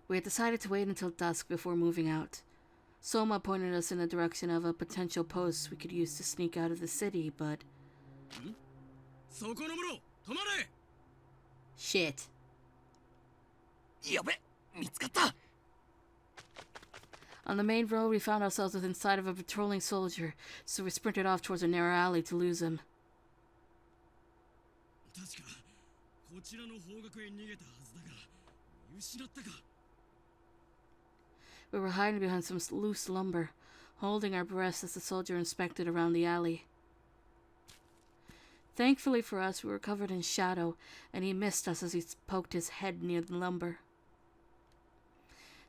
We had decided to wait until dusk before moving out. Souma pointed us in the direction of a potential post we could use to sneak out of the city, but... Shit. On the main road, we found ourselves within sight of a patrolling soldier, so we sprinted off towards a narrow alley to lose him. We were hiding behind some loose lumber, holding our breaths as the soldier inspected around the alley. Thankfully for us, we were covered in shadow, and he missed us as he poked his head near the lumber.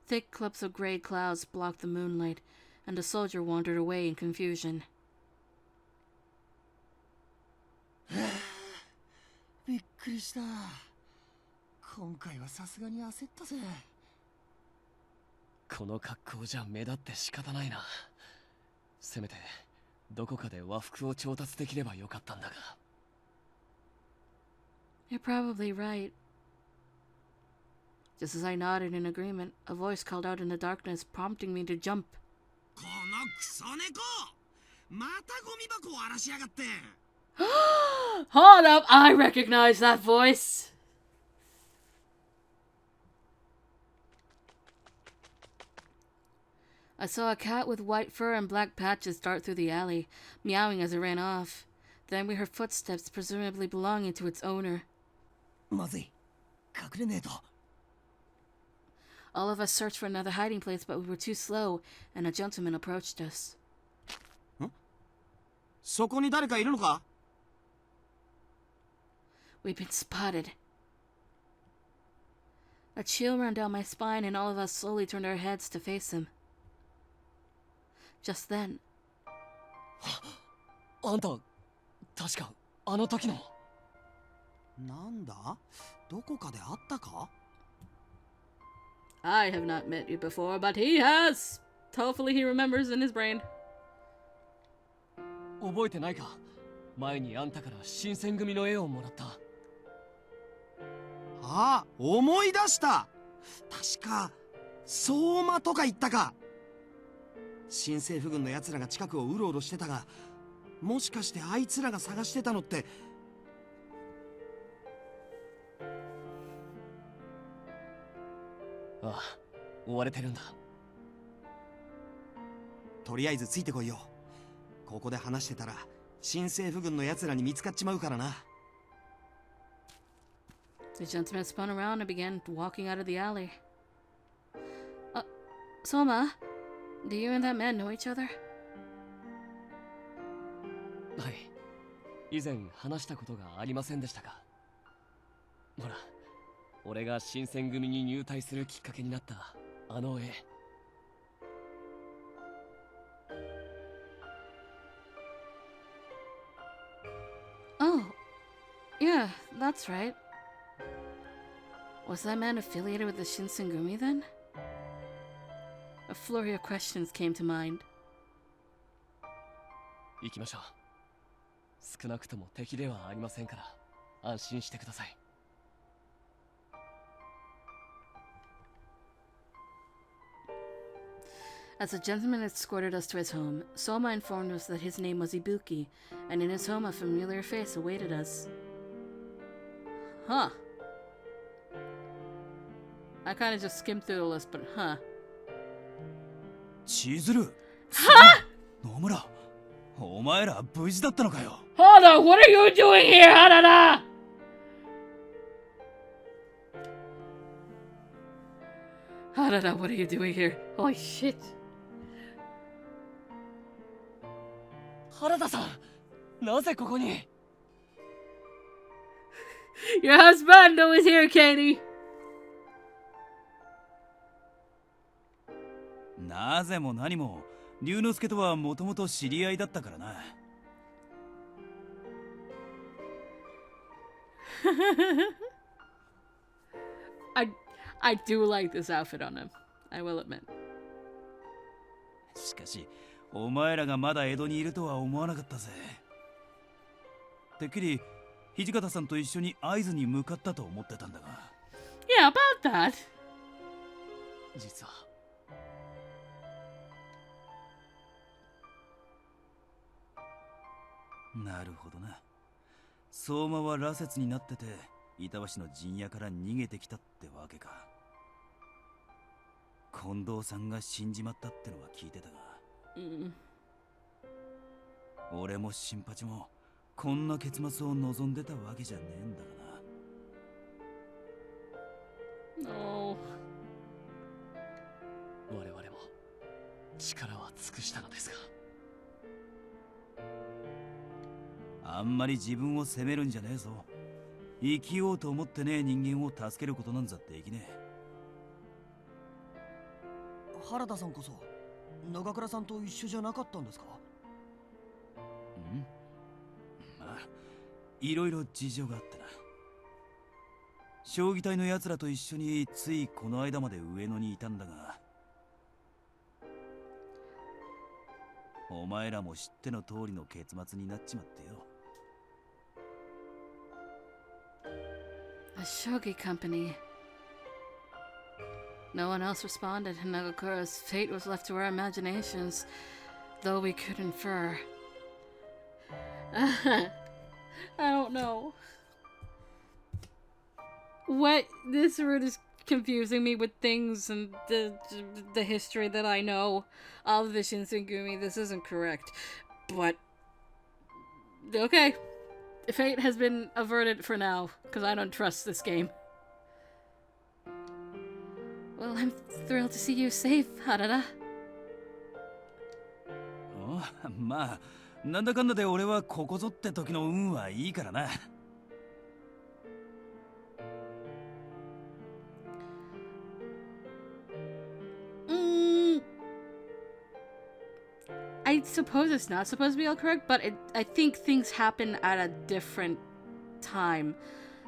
Thick clumps of gray clouds blocked the moonlight, and the soldier wandered away in confusion. びっくりした。今回はさすがに焦ったぜ。この格好じゃ目立って仕方ないな。せめてどこかで和服を調達できればよかったんだが。You're probably right. Just as I nodded in agreement, a voice called out in the darkness, prompting me to jump. このクソ猫！またゴミ箱を荒らしやがって。Hold up, I recognize that voice. I saw a cat with white fur and black patches dart through the alley, meowing as it ran off. Then we heard footsteps, presumably belonging to its owner. まずい。隠れねえと。All of us searched for another hiding place, but we were too slow, and a gentleman approached us. そこに誰かいるのか? We'd been spotted. A chill ran down my spine, and all of us slowly turned our heads to face him. Just then. あんた、確かあの時の。なんだ? どこかで会ったか? I have not met you before, but he has! Hopefully he remembers in his brain. 覚えてないか? 前にあんたから新選組の絵をもらった。あ、思い出した。確か相馬とか言ったか。新政府軍の奴らが近くをうろうろしてたが、もしかしてあいつらが探してたのって。ああ、追われてるんだ。とりあえずついてこいよ。ここで話してたら新政府軍の奴らに見つかっちまうからな。The gentleman spun around and began walking out of the alley. Souma, do you and that man know each other? はい。以前話したことがありませんでしたか。ほら、俺が新選組に入隊するきっかけになったあの絵。Oh, yeah, that's right. Was that man affiliated with the Shinsengumi then? A flurry of questions came to mind. 行きましょう。少なくとも敵ではありませんから安心してください。As the gentleman escorted us to his home, Souma informed us that his name was Ibuki, and in his home a familiar face awaited us. Huh. I kind of just skimmed through the list, but huh. 千鶴。は野村、お前ら無事だったのかよ。Hold on, what are you doing here, Harada? Harada, what are you doing here? Holy shit. 原田さん、なぜここに? Your husband is here, Katie. なぜも何も龍之介とはもともと知り合いだったからな。I do like this outfit on him. I will admit. しかし、お前らがまだ江戸にいるとは思わなかったぜ。てっきり土方さんと一緒に会津に向かったと思ってたんだが。Yeah, about that. 実は。なるほどな。相馬は羅刹になってて板橋の陣屋から逃げてきたってわけか。近藤さんが死んじまったってのは聞いてたが、俺も新八もこんな結末を望んでたわけじゃねえんだがな。No. 我々も力は尽くしたのですが。あんまり自分を責めるんじゃねえぞ。生きようと思ってねえ人間を助けることなんざできねえ。原田さんこそ長倉さんと一緒じゃなかったんですか？まあいろいろ事情があってな。将棋隊のやつらと一緒についこの間まで上野にいたんだが、お前らも知っての通りの結末になっちまってよ。A shogi company. No one else responded, and Nagakura's fate was left to our imaginations, though we could infer. I don't know. What? This route is confusing me with things and the history that I know of the Shinsengumi. This isn't correct. But, okay. Fate has been averted for now, because I don't trust this game. Well, I'm thrilled to see you safe, Harada. まあ、なんだかんだで俺はここぞって時の運はいいからな。I suppose it's not supposed to be all correct, but I think things happen at a different time,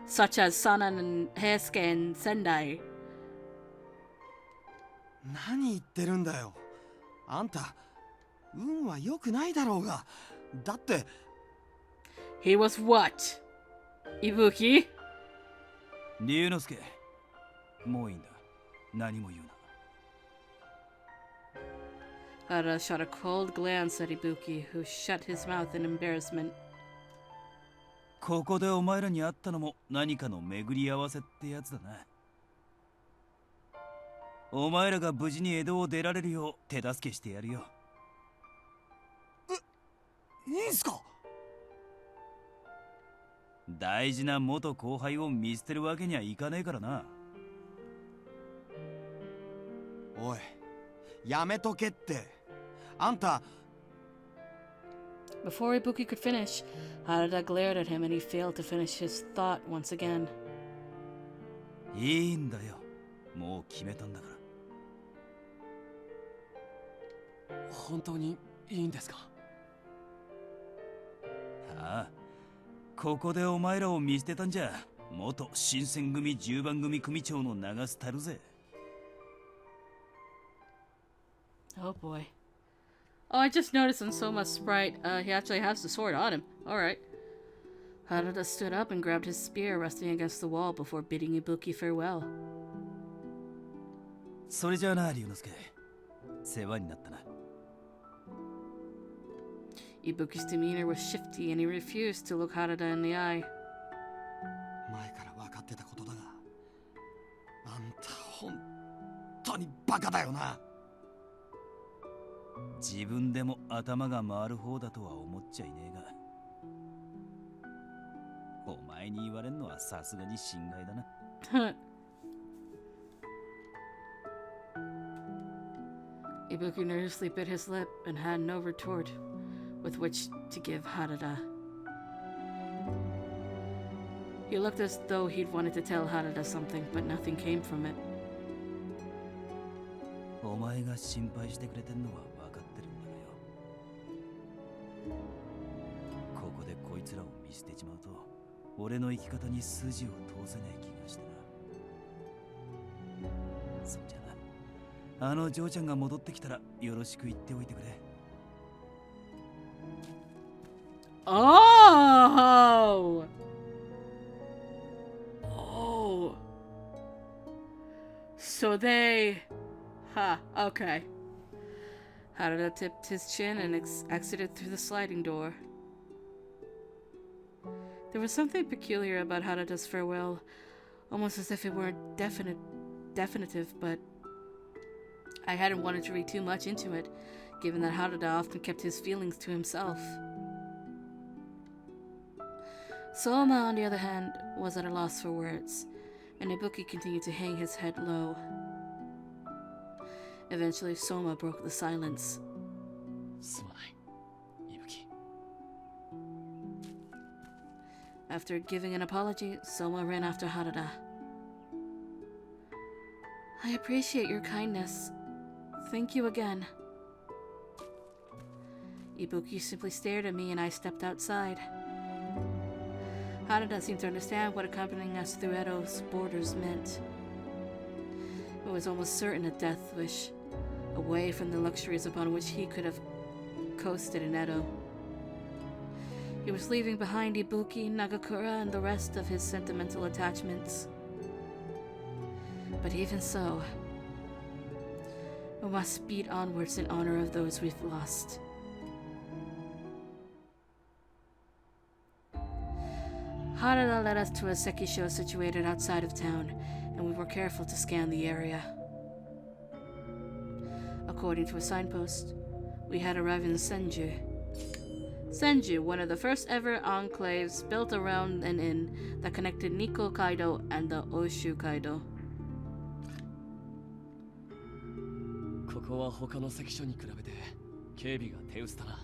such as Sanan and Heisuke and Sendai. 何言ってるんだよ。あんた運は良くないだろうが。だって He was what? Ibuki? 龍之介、もういいんだ。何も言うな。Harada shot a cold glance at Ibuki, who shut his mouth in embarrassment. ここでお前らに会ったのも何かの巡り合わせってやつだな。お前らが無事に江戸を出られるよう手助けしてやるよ。いいんすか？大事な元後輩を見捨てるわけにはいかねえからな。おい、やめとけって。あんた。 Before Ibuki could finish, Harada glared at him and he failed to finish his thought once again. いいんだよ。もう決めたんだから。本当にいいんですか？ああ、ここでお前らを見捨てたんじゃ元新選組10番組組長の流すたるぜ。 Oh boy. Oh, I just noticed in Souma's sprite, he actually has the sword on him. Alright. Harada stood up and grabbed his spear, resting against the wall before bidding Ibuki farewell. それじゃあな、龍之介。世話になったな。Ibuki's demeanor was shifty and he refused to look Harada in the eye. 前から分かってたことだが、あんた本当にバカだよな。自分でも頭が回る方だとは思っちゃいねえが、お前に言われんのはさすがに心外だな。Ibuki nervously bit his lip and had no retort with which to give Harada. He looked as though he'd wanted to tell Harada something, but nothing came from it. お前が心配してくれてんのは分かってるんだがよ。ここでこいつらを見捨てちまうと、俺の生き方に筋を通せねえ気がしてな。そんじゃな、あの嬢ちゃんが戻ってきたらよろしく言っておいてくれ。Oh! Oh. So they Ha, okay. Harada tipped his chin and exited through the sliding door. There was something peculiar about Harada's farewell, almost as if it weren't definitive, but I hadn't wanted to read too much into it, given that Harada often kept his feelings to himself. Souma, on the other hand, was at a loss for words, and Ibuki continued to hang his head low. Eventually, Souma broke the silence. すまない、伊吹。 After giving an apology, Souma ran after Harada. I appreciate your kindness. Thank you again. Ibuki simply stared at me and I stepped outside. Harada seemed to understand what accompanying us through Edo's borders meant. It was almost certain a death wish, away from the luxuries upon which he could have coasted in Edo. He was leaving behind Ibuki, Nagakura, and the rest of his sentimental attachments. But even so, we must speed onwards in honor of those we've lost. Harada led us to a sekisho situated outside of town, and we were careful to scan the area. According to a signpost, we had arrived in Senju. Senju, one of the first ever enclaves built around an inn that connected Nikko Kaido and the Oshu Kaido. ここは他の関所に比べて警備が手薄だな。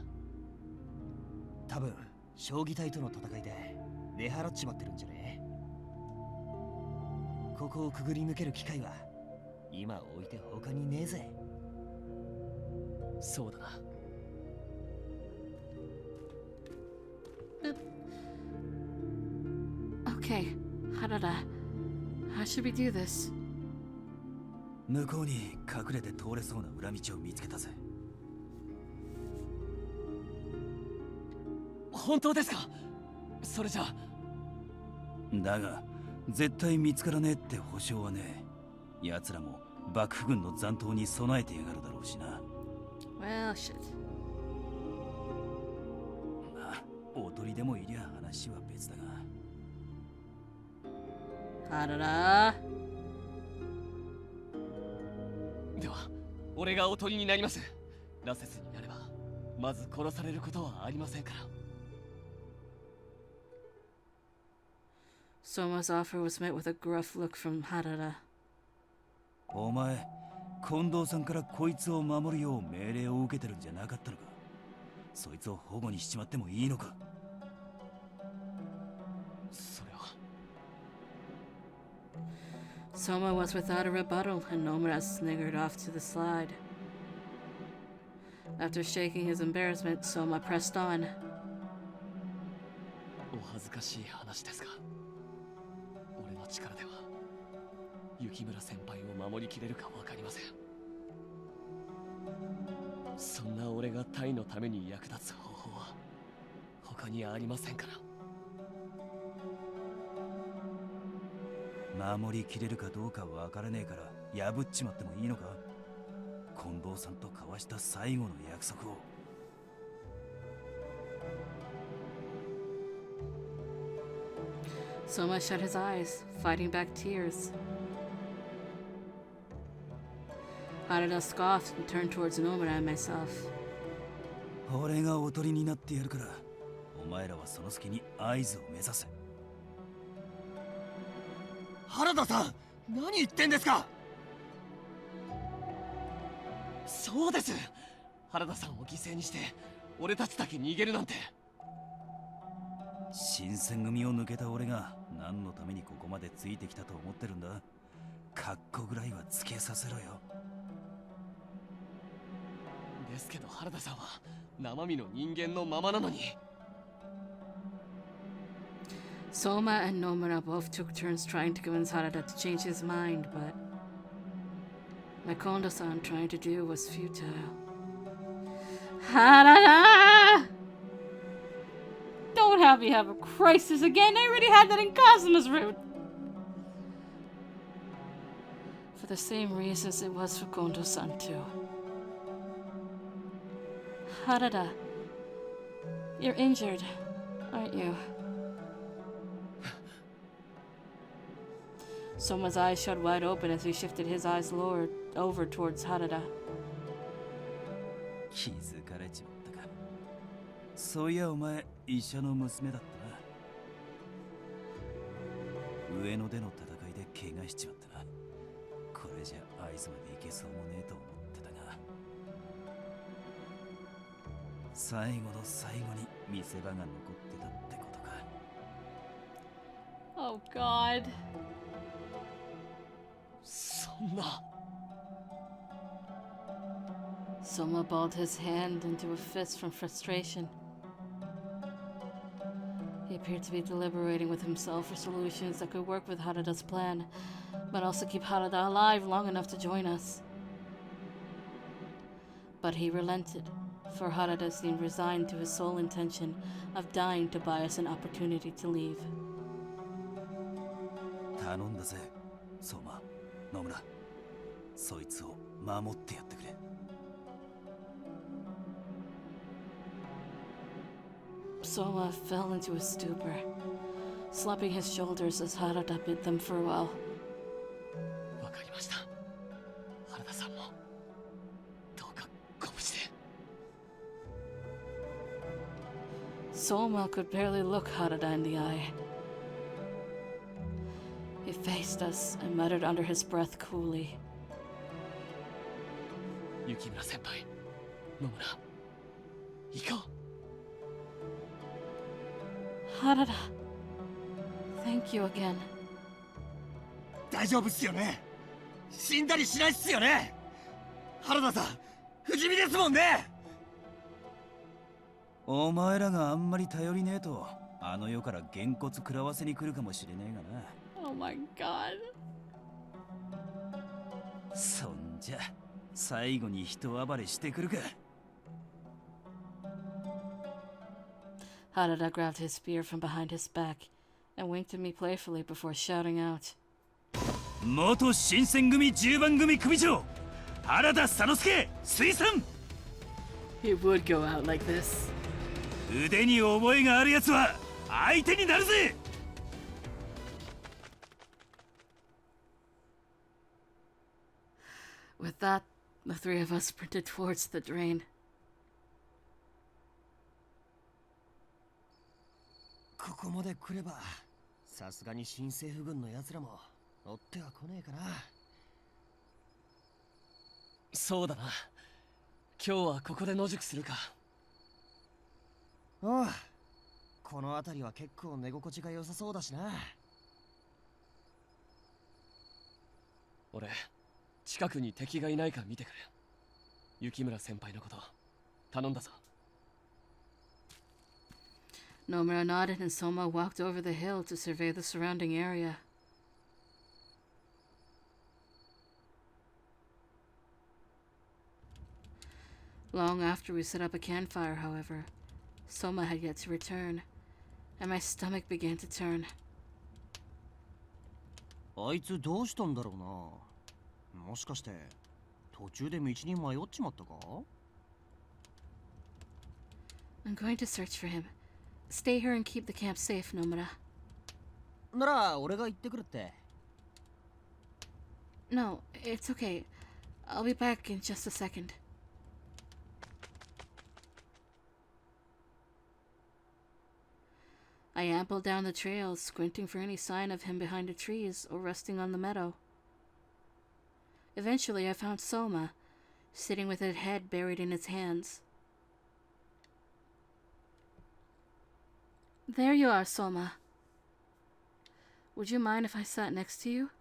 多分将棋隊との戦いで出払っちまってるんじゃね。ここをくぐり抜ける機会は今置いて他にねえぜ。そうだな。Okay, Harada, how should we do this? 向こうに隠れて通れそうな裏道を見つけたぜ。本当ですか？それじゃあ。だが絶対見つからねえって保証はねえ。奴らも幕府軍の残党に備えてやがるだろうしな。Well, shit. まあ、おとりでもいりゃ話は別だが。Harada. では、俺がおとりになります。ラセスになれば、まず殺されることはありませんから。Soma's offer was met with a gruff look from Harada. お前、近藤さんからこいつを守るよう命令を受けてるんじゃなかったのか。そいつを保護にしちまってもいいのか。それは。Souma was without a rebuttal, and Nomura sniggered off to the slide. After shaking his embarrassment, Souma pressed on. お恥ずかしい話ですが、俺の力では雪村先輩を守りきれるかわかりません。そんな俺がタイのために役立つ方法は他にありませんから。守りきれるかどうかわからねえから破っちまってもいいのか。近藤さんと交わした最後の約束を。Souma shut his eyes, fighting back tears. Harada scoffed and turned towards Nomura and myself. 俺がおとりになってやるから、お前らはその隙に合図を目指せ。原田さん、何言ってんですか。そうです。原田さんを犠牲にして俺たちだけ逃げるなんて。新選組を抜けた俺が何のためにここまでついてきたと思ってるんだ。カッコぐらいはつけさせろよ。ですけど原田さんは生身の人間のままなのに。Souma and Nomura both took turns trying to convince Harada to change his mind, but like Kondo-san trying to do was futile. Harada! Don't have me have a crisis again. I already had that in Cosmo's route. For the same reasons it was for Gondo-san too. Harada, you're injured, aren't you? Soma's eyes shut wide open as he shifted his eyes lower over towards Harada. 気づかれちまったか。そういやお前医者の娘だったな。上野での戦いで怪我しちまったな。これじゃ会津まで行けそうもねえと思ってたが、最後の最後に見せ場が残ってたってことか。 Oh God. そんな。 Souma balled his hand into a fist from frustration. He appeared to be deliberating with himself for solutions that could work with Harada's plan, but also keep Harada alive long enough to join us. But he relented, for Harada seemed resigned to his sole intention of dying to buy us an opportunity to leave. 頼んだぜ、相馬、野村。そいつを守ってやってくれ。 Souma fell into a stupor, slapping his shoulders as Harada bid them farewell. わかりました。原田さんもどうかご無事で。 Souma could barely look Harada in the eye. He faced us and muttered under his breath coolly. 雪村先輩、野村、行こう。 Harada, thank you again. 大丈夫っすよね。死んだりしないっすよね。原田さん、不死身ですもんね。お前らがあんまり頼りねえと、あの世からげんこつ食らわせに来るかもしれねえがな。 Oh my God. そんじゃ最後に人暴れしてくるか。 Harada grabbed his spear from behind his back and winked at me playfully before shouting out. 元新選組10番組組長、原田佐之助推薦。 He would go out like this. 腕に覚えがあるやつは相手になるぜ。 With that, the three of us sprinted towards the drain. ここまで来れば、さすがに新政府軍の奴らも追っては来ねえかな。そうだな。今日はここで野宿するか。ああ、この辺りは結構寝心地が良さそうだしな。俺、近くに敵がいないか見てくる。雪村先輩のこと頼んだぞ。 Nomura nodded and Souma walked over the hill to survey the surrounding area. Long after we set up a campfire, however, Souma had yet to return, and my stomach began to turn. あいつどうしたんだろうな。もしかして途中で道に迷っちまったか？ I'm going to search for him. Stay here and keep the camp safe, Nomura. なら俺が行ってくるって。 No, it's okay. I'll be back in just a second. I ambled down the trail, squinting for any sign of him behind the trees or resting on the meadow. Eventually, I found Souma, sitting with his head buried in his hands. There you are, Souma. Would you mind if I sat next to you?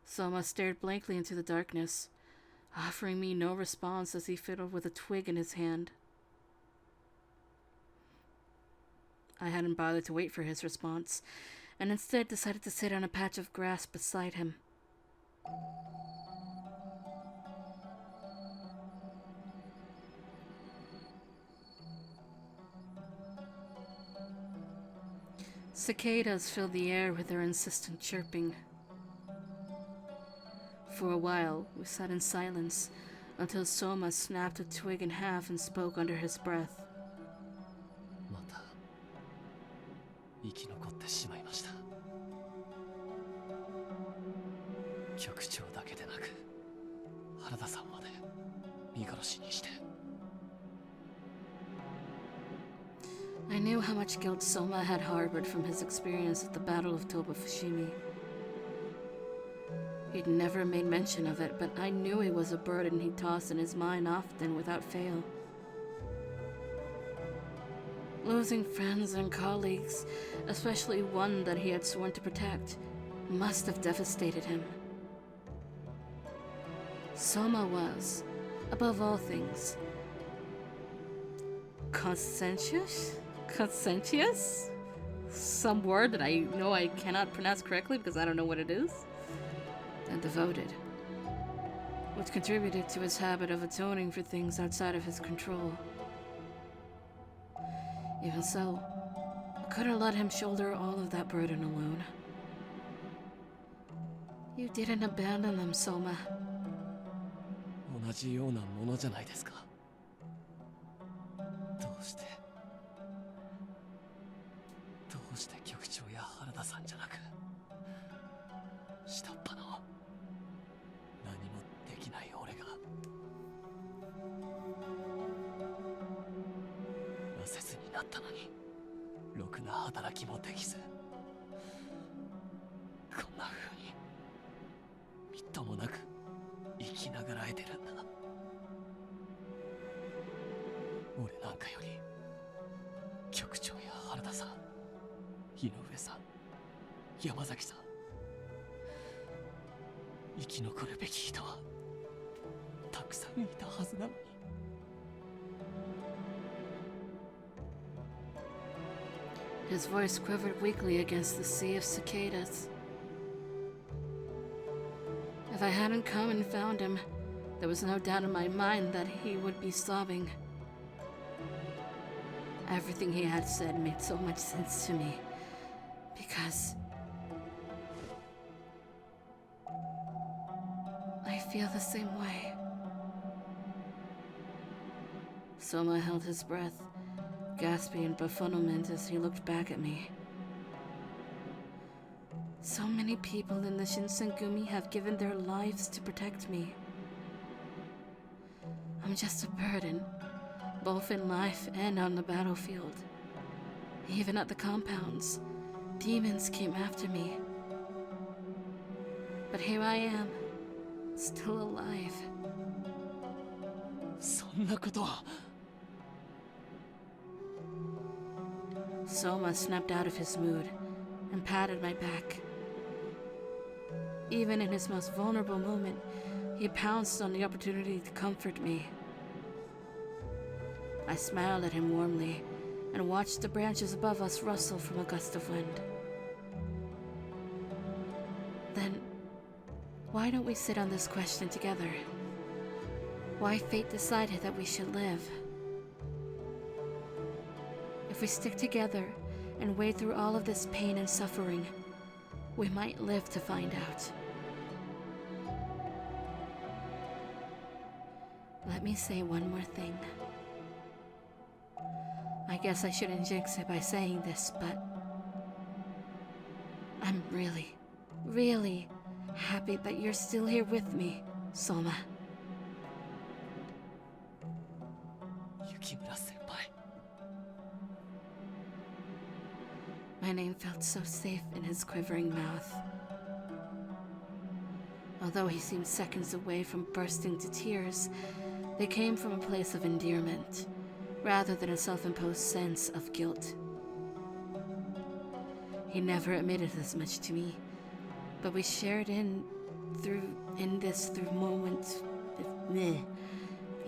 Souma stared blankly into the darkness, offering me no response as he fiddled with a twig in his hand. I hadn't bothered to wait for his response, and instead decided to sit on a patch of grass beside him. Cicadas filled the air with their insistent chirping. For a while, we sat in silence until Souma snapped a twig in half and spoke under his breath. また生き残ってしまいました。局長だけでなく原田さんまで見殺しにして。 I knew how much guilt Souma had harbored from his experience at the Battle of Toba Fushimi. He'd never made mention of it, but I knew it was a burden he tossed in his mind often without fail. Losing friends and colleagues, especially one that he had sworn to protect, must have devastated him. Souma was, above all things, conscientious? Conscientious? Some word that I know I cannot pronounce correctly because I don't know what it is. And devoted, which contributed to his habit of atoning for things outside of his control. Even so, I couldn't let him shoulder all of that burden alone. You didn't abandon them, Souma. 同じようなものじゃないですか。どうして局長や原田さんじゃなく下っ端の何もできない俺が挫折になったのにろくな働きもできずこんな風にみっともなく生きながらえてるんだ。俺なんかより局長や原田さん、井上さん、山崎さん、生き残るべき人はたくさんいたはずなのに。His voice quivered weakly against the sea of cicadas. If I hadn't come and found him, there was no doubt in my mind that he would be sobbing. Everything he had said made so much sense to me, because I feel the same way. Souma held his breath, gasping in befuddlement as he looked back at me. So many people in the Shinsengumi have given their lives to protect me. I'm just a burden, both in life and on the battlefield. Even at the compounds, demons came after me. But here I am, still alive. そんなことは。 Souma snapped out of his mood and patted my back. Even in his most vulnerable moment, he pounced on the opportunity to comfort me. I smiled at him warmly and watched the branches above us rustle from a gust of wind. Then, why don't we sit on this question together? Why fate decided that we should live? If we stick together and wade through all of this pain and suffering, we might live to find out. Let me say one more thing. I guess I shouldn't jinx it by saying this, but I'm really, really happy that you're still here with me, Souma. 雪村先輩。 My name felt so safe in his quivering mouth. Although he seemed seconds away from bursting to tears, they came from a place of endearment, rather than a self-imposed sense of guilt. He never admitted as much to me, but we shared He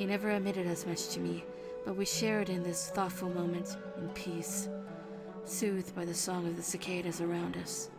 never admitted as much to me, but we shared in this thoughtful moment in peace, soothed by the song of the cicadas around us.